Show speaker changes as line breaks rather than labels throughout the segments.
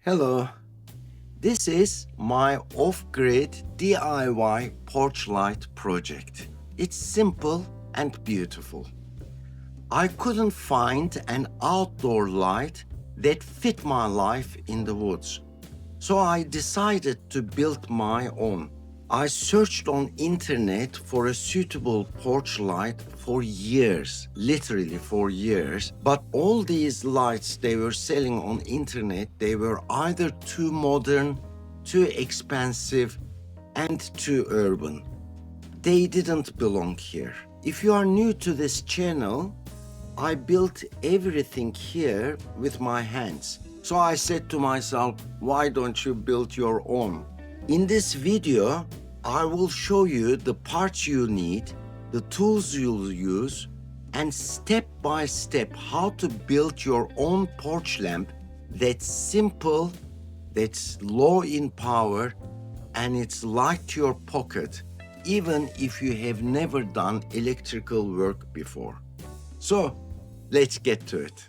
Hello, this is my off-grid DIY porch light project. It's simple and beautiful. I couldn't find an outdoor light that fit my life in the woods, so I decided to build my own. I searched on internet for a suitable porch light for years, literally for years, but all these lights they were selling on internet, they were either too modern, too expensive, and too urban. They didn't belong here. If you are new to this channel, I built everything here with my hands. So I said to myself, why don't you build your own? In this video, I will show you the parts you need, the tools you'll use, and step by step how to build your own porch lamp that's simple, that's low in power, and it's light to your pocket, even if you have never done electrical work before. So, let's get to it.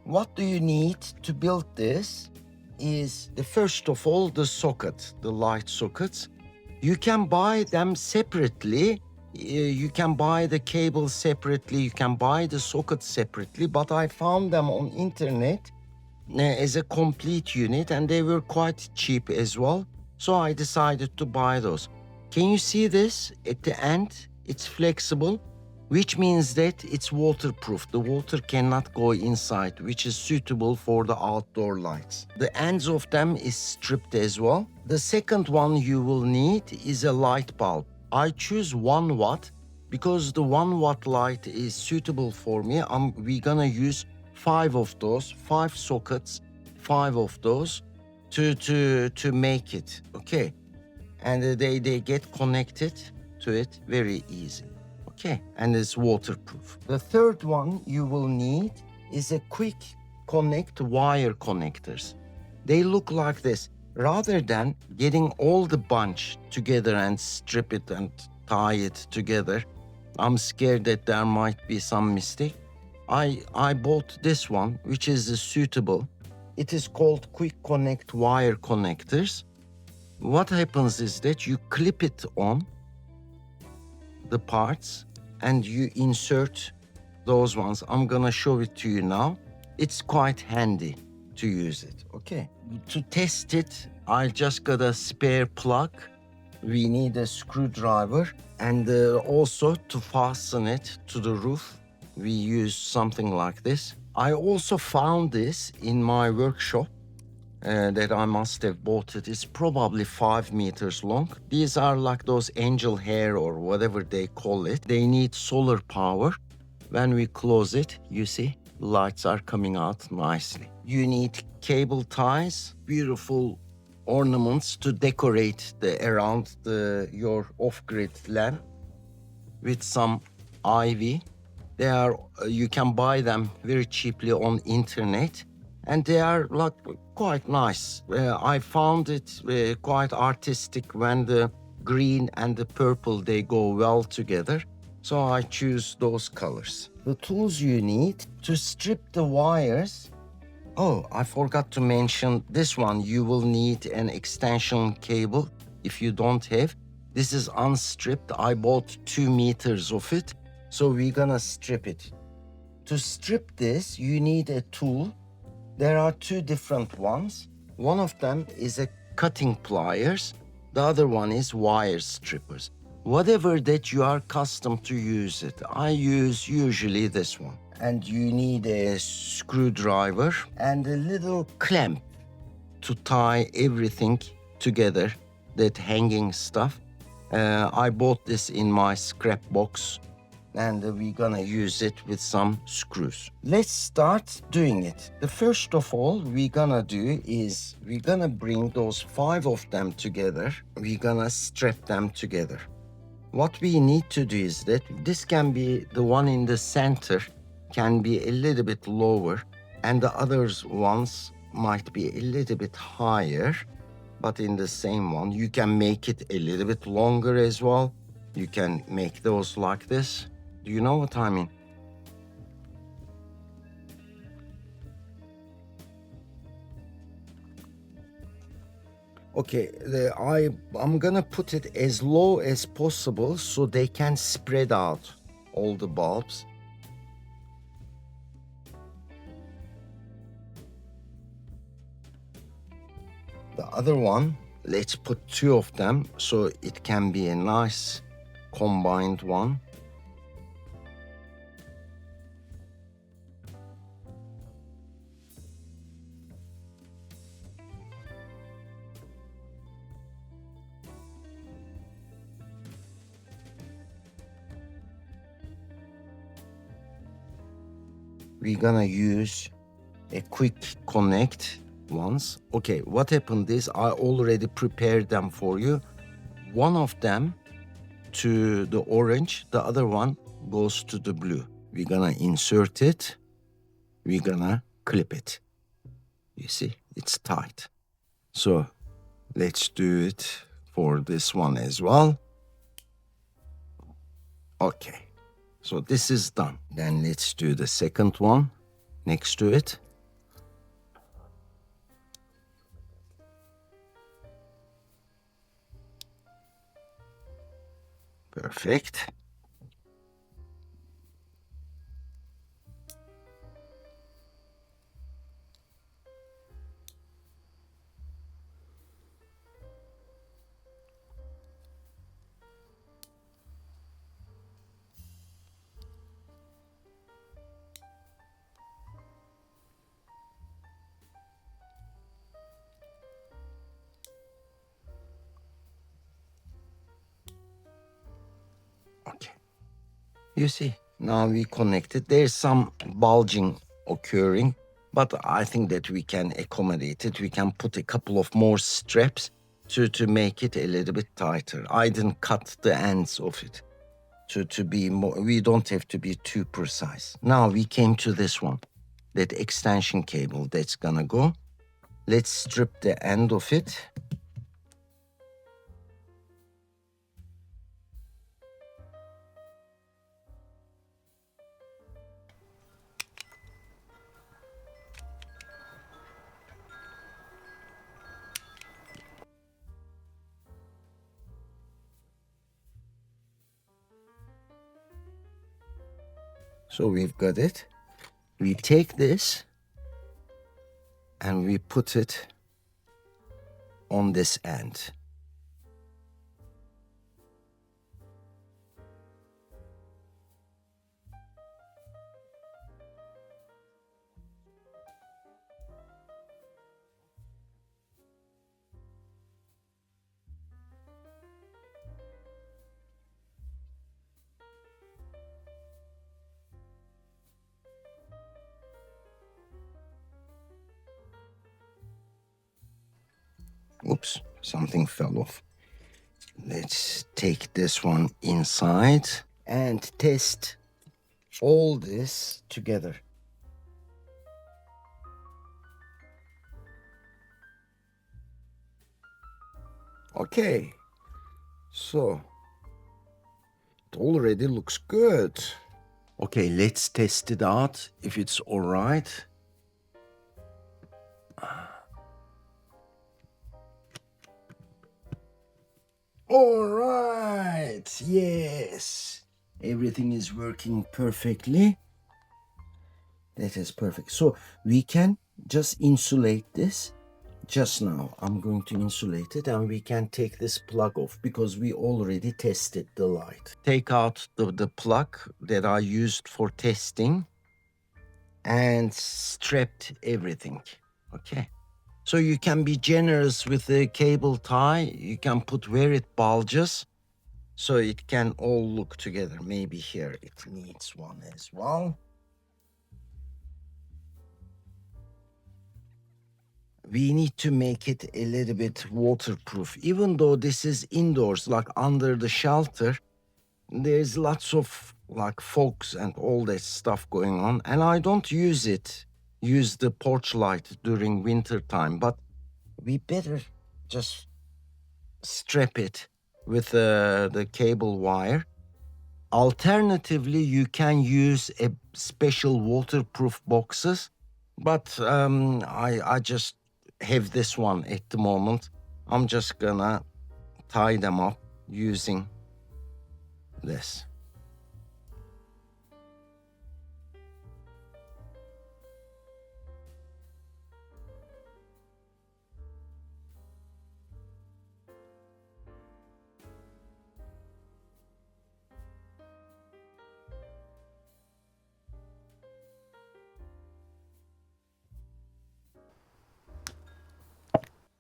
What do you need to build this is, first of all, the socket, the light sockets. You can buy them separately. You can buy the cable separately. You can buy the socket separately. But I found them on internet as a complete unit, and they were quite cheap as well. So I decided to buy those. Can you see this at the end? It's flexible, which means that it's waterproof. The water cannot go inside, which is suitable for the outdoor lights. The ends of them is stripped as well. The second one you will need is a light bulb. I choose 1 watt because the 1 watt light is suitable for me. We're gonna use 5 of those, 5 sockets, 5 of those to make it, okay? And they get connected to it very easy. Okay, and it's waterproof. The third one you will need is a quick connect wire connectors. They look like this. Rather than getting all the bunch together and strip it and tie it together, I'm scared that there might be some mistake. I bought this one, which is suitable. It is called quick connect wire connectors. What happens is that you clip it on the parts and you insert those ones. I'm gonna show it to you now. It's quite handy to use it, okay? To test it, I just got a spare plug. We need a screwdriver, and also to fasten it to the roof, we use something like this. I also found this in my workshop that I must have bought it. It's probably 5 meters long. These are like those angel hair or whatever they call it. They need solar power. When we close it, you see, lights are coming out nicely. You need cable ties, beautiful ornaments to decorate around your off-grid lamp with some ivy. You can buy them very cheaply on internet, and they are like quite nice. I found it quite artistic when the green and the purple, they go well together. So I choose those colors. The tools you need to strip the wires. Oh, I forgot to mention this one. You will need an extension cable if you don't have. This is unstripped. I bought 2 meters of it. So we're gonna strip it. To strip this, you need a tool. There are 2 different ones. One of them is a cutting pliers. The other one is wire strippers. Whatever that you are accustomed to use it. I use usually this one. And you need a screwdriver and a little clamp to tie everything together, that hanging stuff. I bought this in my scrap box, and we're gonna use it with some screws. Let's start doing it. The first of all we're gonna do is we're gonna bring those 5 of them together. We're gonna strap them together. What we need to do is that this can be the one in the center, can be a little bit lower. and the others ones might be a little bit higher, but in the same one. You can make it a little bit longer as well. You can make those like this. Do you know what I mean? Okay, I'm gonna put it as low as possible so they can spread out all the bulbs. The other one, let's put two of them so it can be a nice combined one. We're gonna use a quick connect once. Okay, what happened is I already prepared them for you. One of them to the orange, the other one goes to the blue. We're gonna insert it. We're gonna clip it. You see, it's tight. So let's do it for this one as well. Okay, so this is done. Then let's do the second one next to it. Perfect. Okay. You see, now we connected. There's some bulging occurring, but I think that we can accommodate it. We can put a couple of more straps to make it a little bit tighter. I didn't cut the ends of it to be more, we don't have to be too precise. Now we came to this one, that extension cable that's gonna go. Let's strip the end of it. So we've got it. We take this and we put it on this end. Oops, something fell off. Let's take this one inside and test all this together. Okay, so it already looks good. Okay, let's test it out if it's all right. All right, yes. Everything is working perfectly. That is perfect. So we can just insulate this. Just now, I'm going to insulate it and we can take this plug off because we already tested the light. Take out the plug that I used for testing and strapped everything, okay? So you can be generous with the cable tie. You can put where it bulges so it can all look together. Maybe here it needs one as well. We need to make it a little bit waterproof. Even though this is indoors, like under the shelter, there's lots of like fogs and all that stuff going on, and I don't use it use the porch light during winter time, but we better just strap it with the cable wire. Alternatively, you can use a special waterproof boxes, but I just have this one at the moment. I'm just gonna tie them up using this.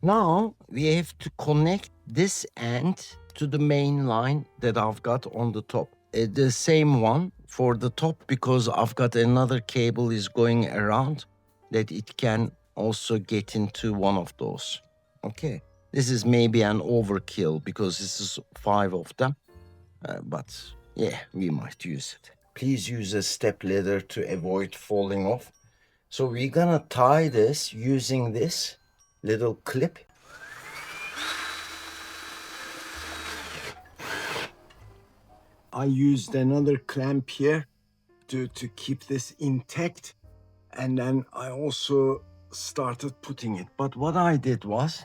Now we have to connect this end to the main line that I've got on the top. The same one for the top, because I've got another cable is going around that it can also get into one of those. Okay, this is maybe an overkill because this is 5 of them, but yeah, we might use it. Please use a step ladder to avoid falling off. So we're gonna tie this using this little clip. I used another clamp here to keep this intact, and then I also started putting it. But what I did was,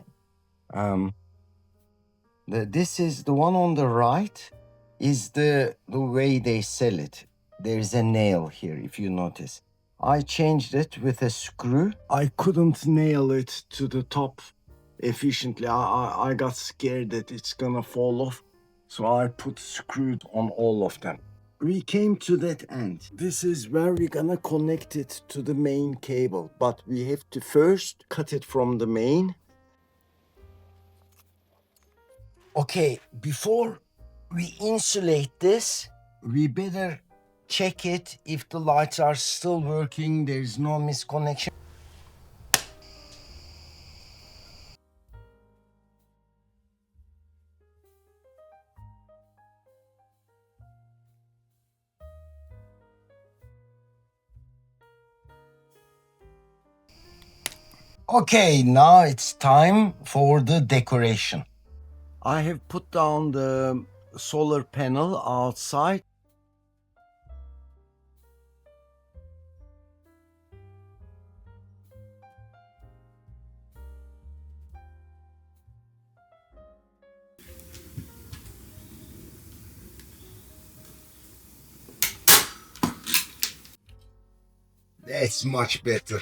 this is the one on the right is the way they sell it. There's a nail here, if you notice. I changed it with a screw. I couldn't nail it to the top efficiently. I got scared that it's gonna fall off, so I put screws on all of them. We came to that end. This is where we're gonna connect it to the main cable, but we have to first cut it from the main. Okay, before we insulate this, we better check it if the lights are still working, there's no misconnection. Okay, now it's time for the decoration. I have put down the solar panel outside. That's much better.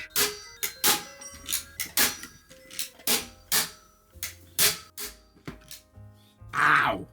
Ow!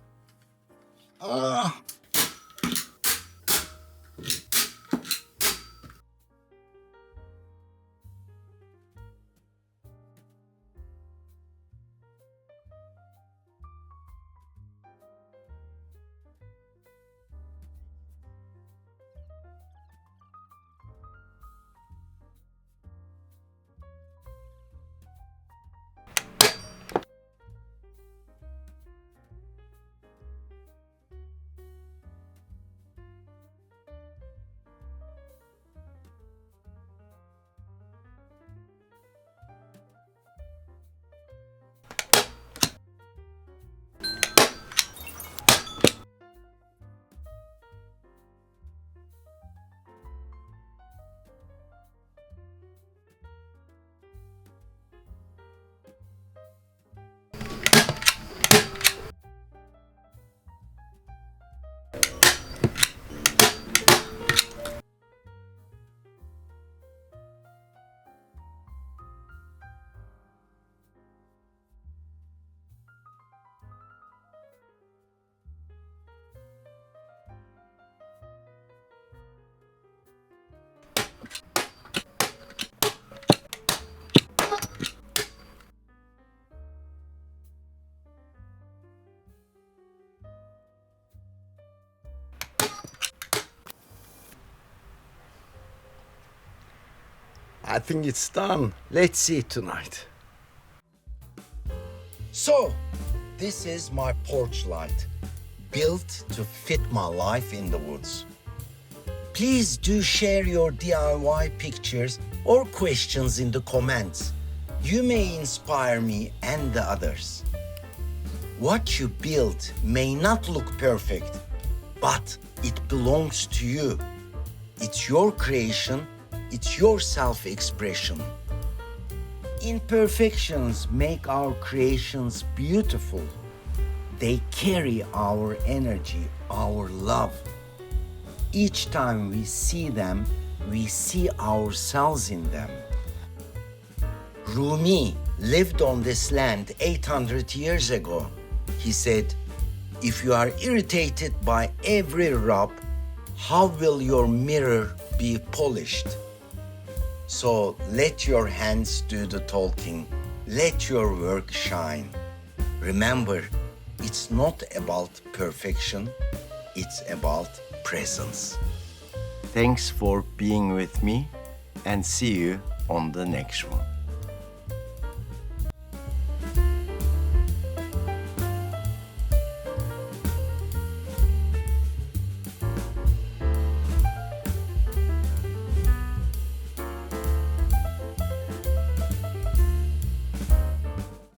I think it's done. Let's see it tonight. So, this is my porch light, built to fit my life in the woods. Please do share your DIY pictures or questions in the comments. You may inspire me and the others. What you build may not look perfect, but it belongs to you. It's your creation, it's your self-expression. Imperfections make our creations beautiful. They carry our energy, our love. Each time we see them, we see ourselves in them. Rumi lived on this land 800 years ago. He said, if you are irritated by every rub, how will your mirror be polished? So let your hands do the talking. Let your work shine. Remember, it's not about perfection, it's about presence. Thanks for being with me and see you on the next one.